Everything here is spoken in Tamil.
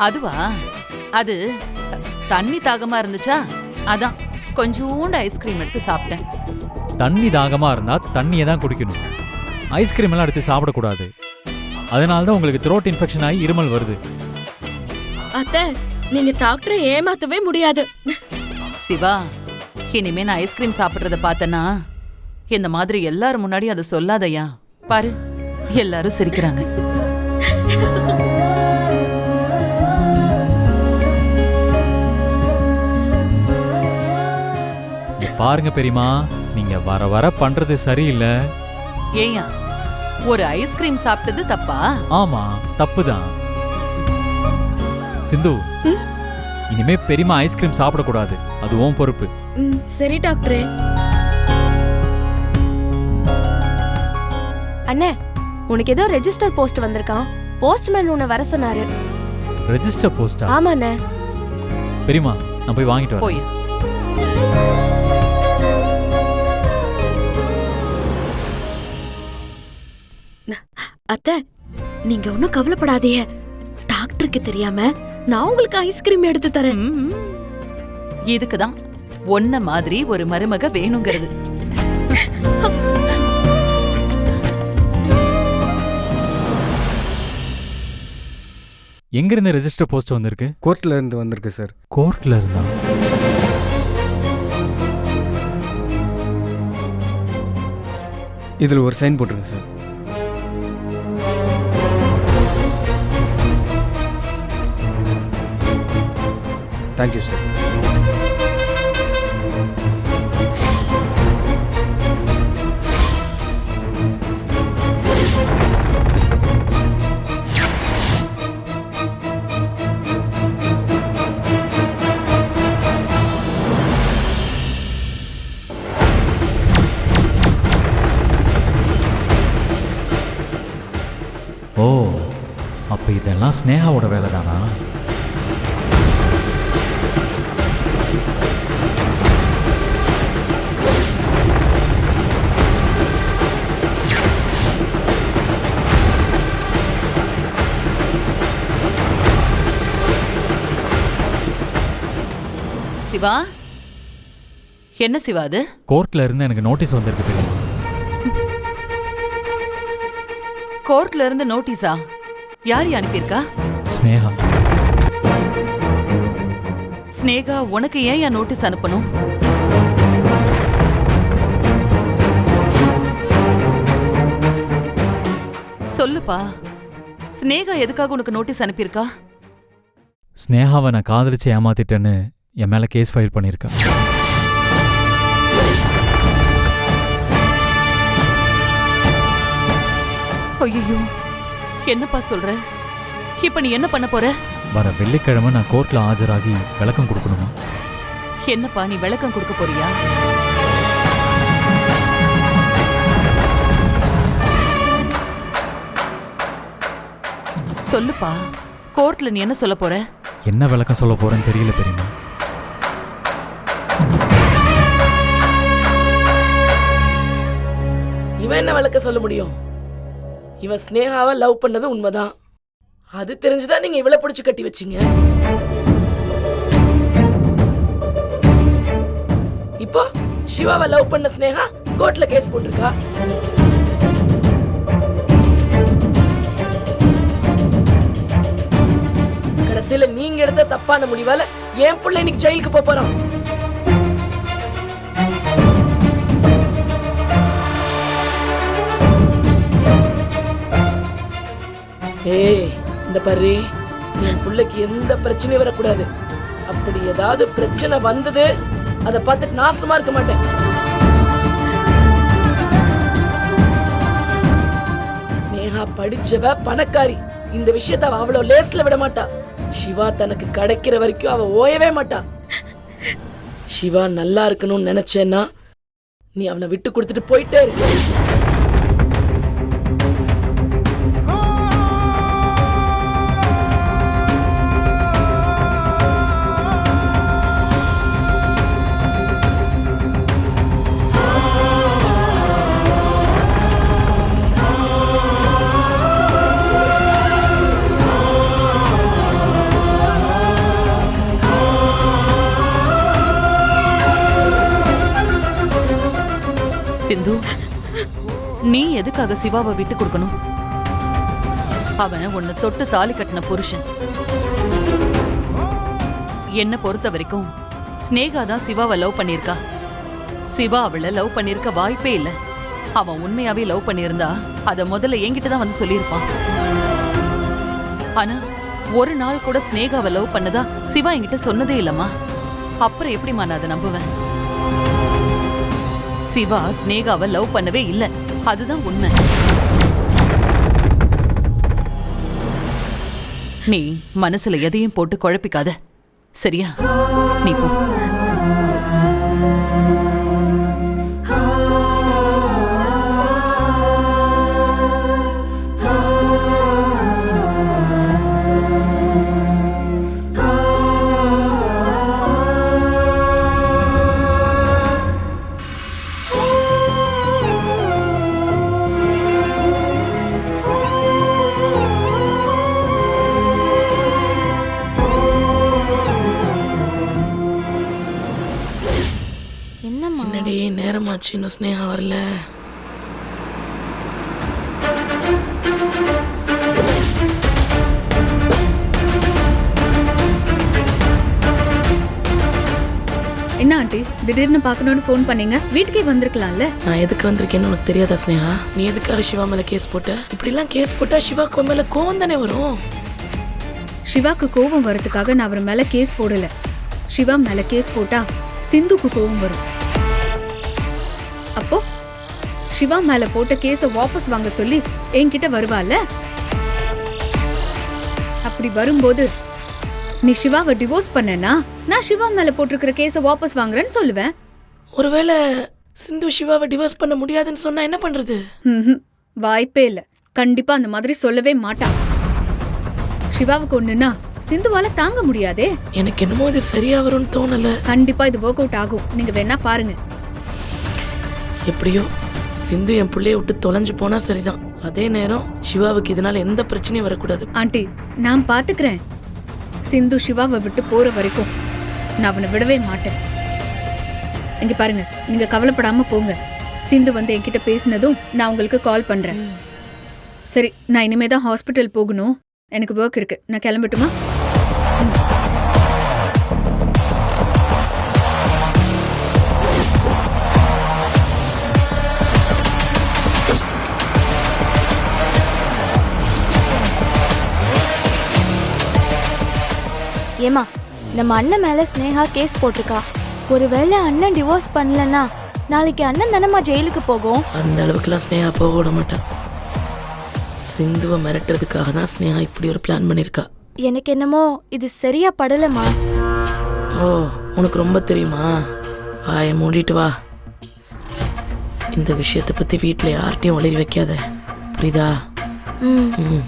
அதுவா? அது தண்ணி தாகமா இருந்துச்சா, அதான் கொஞ்சோண்டு ஐஸ்கிரீம் எடுத்து சாப்பிட்டேன். தண்ணி தாகமா இருந்தா தண்ணியை தான் குடிக்கணும், ஐஸ்கிரீம் எல்லாம் எடுத்து சாப்பிடக்கூடாது. அதனால தான் உங்களுக்கு த்ரோட் இன்ஃபெக்ஷன் ஆகி இருமல் வருது. அத்தை, நீங்க டாக்டரை ஏமாத்தவே முடியாது. சிவா, இனிமே நான் ஐஸ்கிரீம் சாப்பிடுறத பார்த்தனா இந்த மாதிரி எல்லாரும் முன்னாடி அதை சொல்லாதயா. பாரு, எல்லாரும் சிரிக்கிறாங்க. பாருங்க பெரியமா, நீங்க வர வர பண்றது சரியில்லை. ஏயா, ஒரு ஐஸ்கிரீம் சாப்பிட்டது தப்பா? ஆமா, தப்புதான். சிந்து, இனிமே பெரியமா ஐஸ்கிரீம் சாப்பிடக்கூடாது, அது உன் பொறுப்பு. சரி டாக்டரே. அண்ணே, உனக்கு ஏதோ ரெஜிஸ்டர் போஸ்ட் வந்திருக்கான். போஸ்ட்மேன் உன்னை வர சொன்னாரு. ரெஜிஸ்டர் போஸ்டா? ஆமா அண்ணே. பெரியமா, நான் போய் வாங்கிட்டு வரேன். போய். அத்தை, நீங்க ஒன்னும் கவலைப்படாதீங்க. டாக்டருக்கு தெரியாம நான் உங்களுக்கு ஐஸ்கிரீம் எடுத்து தரேன். இதுக்குதான் ஒன்ன மாதிரி ஒரு மருமக வேணுங்கிறது. எங்க இருந்து ரெஜிஸ்டர் போஸ்ட் வந்திருக்கு? கோர்ட்ல இருந்து வந்திருக்கு சார். கோர்ட்ல இருந்தா? இதில் ஒரு சைன் போட்டுருங்க சார். Thank you sir. ஓ, அப்ப இதெல்லாம் ஸ்னேகாவோட வேலை தானா? சிவா, என்ன சிவா அது? கோர்ட்ல இருந்து எனக்கு நோட்டீஸ் வந்திருக்கு தெரியுமா? கோர்ட்ல இருந்து நோட்டீஸா? யார் அனுப்பியிருக்கா? ஸ்னேகா. ஸ்னேகா உனக்கு ஏன் நோட்டீஸ் அனுப்பணும்? சொல்லுப்பா, ஸ்னேகா எதுக்காக உனக்கு நோட்டீஸ் அனுப்பியிருக்கா? ஸ்னேகாவை நான் காதலிச்சு ஏமாத்திட்டேன்னு என் மேல கேஸ் ஃபைல் பண்ணியிருக்கா. ஐயோ, என்னப்பா சொல்ற? இப்ப நீ என்ன பண்ண போற? வர வெள்ளிக்கிழமை நான் கோர்ட்ல ஆஜராகி விளக்கம் கொடுக்கணுமா? என்னப்பா நீ விளக்கம் கொடுக்க போறியா? சொல்லுப்பா, கோர்ட்ல நீ என்ன சொல்ல போற? என்ன விளக்கம் சொல்ல போறேன்னு தெரியல பெரியமா. இவன் என்ன விளக்க சொல்ல முடியும்? இவன் ஸ்னேகாவை லவ் பண்ணது உண்மைதான். அது தெரிஞ்சுதான் நீங்க இவளை பிடிச்சு கட்டி வச்சீங்க. இப்போ சிவாவை லவ் பண்ண ஸ்னேகா கோர்ட்ல கேஸ் போட்டிருக்கா. கடைசியில நீங்க எடுத்த தப்பான முடிவால என் பிள்ளை இன்னைக்கு ஜெயிலுக்கு போறான். ஏய், இந்த பாரு, என் பிள்ளைக்கு எந்த பிரச்சனையும் வரக்கூடாது. அப்படி ஏதாவது பிரச்சனை வந்தது, அதை பார்த்துட்டு நான் சும்மா இருக்க மாட்டேன். ஸ்னேகா படிச்சவ, பணக்காரி. இந்த விஷயத்தை அவ அவ்வளவு லேஸ்ல விட மாட்டா. சிவா தனக்கு கிடைக்கிற வரைக்கும் அவ ஓயவே மாட்டா. சிவா நல்லா இருக்கணும்னு நினைச்சேன்னா நீ அவனை விட்டு கொடுத்துட்டு போயிட்டே இருக்க. சிந்து, நீ எதுக்காக சிவாவை விட்டு கொடுக்கணும்? அவன் உன்னை தொட்டு தாலி கட்டின புருஷன். என்ன பொறுத்த வரைக்கும் ஸ்னேகா தான் சிவாவை லவ் பண்ணிருக்கா. சிவா அவளை லவ் பண்ணிருக்க வாய்ப்பே இல்ல. அவன் உண்மையாவே லவ் பண்ணியிருந்தா அத முதல்ல என்கிட்ட தான் வந்து சொல்லியிருப்பான். ஆனா ஒரு நாள் கூட ஸ்னேகாவை லவ் பண்ணதா சிவா என்கிட்ட சொன்னதே இல்லம்மா. அப்புறம் எப்படிமா நான் அதை நம்புவேன்? சிவா ஸ்னேகாவை லவ் பண்ணவே இல்ல, அதுதான் உண்மை. நீ மனசுல எதையும் போட்டு குழப்பிக்காத, சரியா? நீ போ. என்னடி நேரமாச்சு, இன்னும் ஸ்னேகா வரல? என்ன ஆண்டி திடீர்னு பார்க்கணும்னு ஃபோன் பண்ணீங்க? வீட்டுக்கே வந்திருக்கலாம்ல. நான் எதுக்கு வந்திருக்கேன்னு உனக்கு தெரியாதா ஸ்னேகா? நீ எதுக்காக சிவா மேல கேஸ் போட்ட? இப்படிலாம் கேஸ் போட்டா சிவாக்கு மேல கோவம் தானே வரும். சிவாக்கு கோவம் வரதுக்காக நான் அவர் மேல கேஸ் போடல. சிவா மேல கேஸ் போட்டா சிந்துக்கு கோவம் வரும். அப்போ சிவா மேல போட்ட கேஸ வாபஸ் வாங்க சொல்லி என்கிட்ட வருவால. அப்படி வரும்போது நீ சிவாவை டிவோர்ஸ் பண்ணனா நான் சிவா மேல போட்டிருக்கிற கேஸ வாபஸ் வாங்குறேன்னு சொல்லுவேன். ஒருவேளை சிந்து சிவாவை டிவோர்ஸ் பண்ண முடியாதுன்னு சொன்னா என்ன பண்றது? வாய்ப்பே இல்ல. கண்டிப்பா அந்த மாதிரி சொல்லவே மாட்டான். சிவாவுக்கு ஒண்ணுன்னா சிந்துவால தாங்க முடியாதே. எனக்கு என்னமோ இது சரியா வரும்னு தோணல. கண்டிப்பா இது ஒர்க் அவுட் ஆகும். நீங்க வேணா பாருங்க. எப்படியோ சிந்து என் பிள்ளைய விட்டு தொலைஞ்சு போனா சரிதான். அதே நேரம் சிவாவுக்கு இதனால எந்த பிரச்சனையும் வரக்கூடாது. ஆண்டி நான் பாத்துக்கிறேன். சிந்து சிவாவை விட்டு போற வரைக்கும் நான் அவனை விடவே மாட்டேன். இங்க பாருங்க, நீங்க கவலைப்படாம போங்க. சிந்து வந்து என்கிட்ட பேசினதும் நான் உங்களுக்கு கால் பண்றேன். சரி, நான் இனிமேதான் ஹாஸ்பிட்டல் போகணும். எனக்கு ஒர்க் இருக்கு. நான் கிளம்பட்டுமா? ஏமா, நம்ம அண்ணன் மேல ஸ்னேகா கேஸ் போட்டிருக்கா. ஒருவேளை அண்ணன் டிவோர்ஸ் பண்ணலன்னா நாளைக்கு அண்ணன் தானம்மா ஜெயிலுக்கு போகும். அந்த அளவுக்குலாம் ஸ்னேகா போக விட மாட்டான். சிந்துவை மிரட்டுறதுக்காக தான் ஸ்னேகா இப்படி ஒரு பிளான் பண்ணிருக்கா. எனக்கு என்னமோ இது சரியா படலமா. ஓ, உனக்கு ரொம்ப தெரியுமா? வாயை மூடிட்டு வா. இந்த விஷயத்தை பத்தி வீட்டுல யார்ட்டையும் ஒளிரி வைக்காத, புரியுதா? ம்.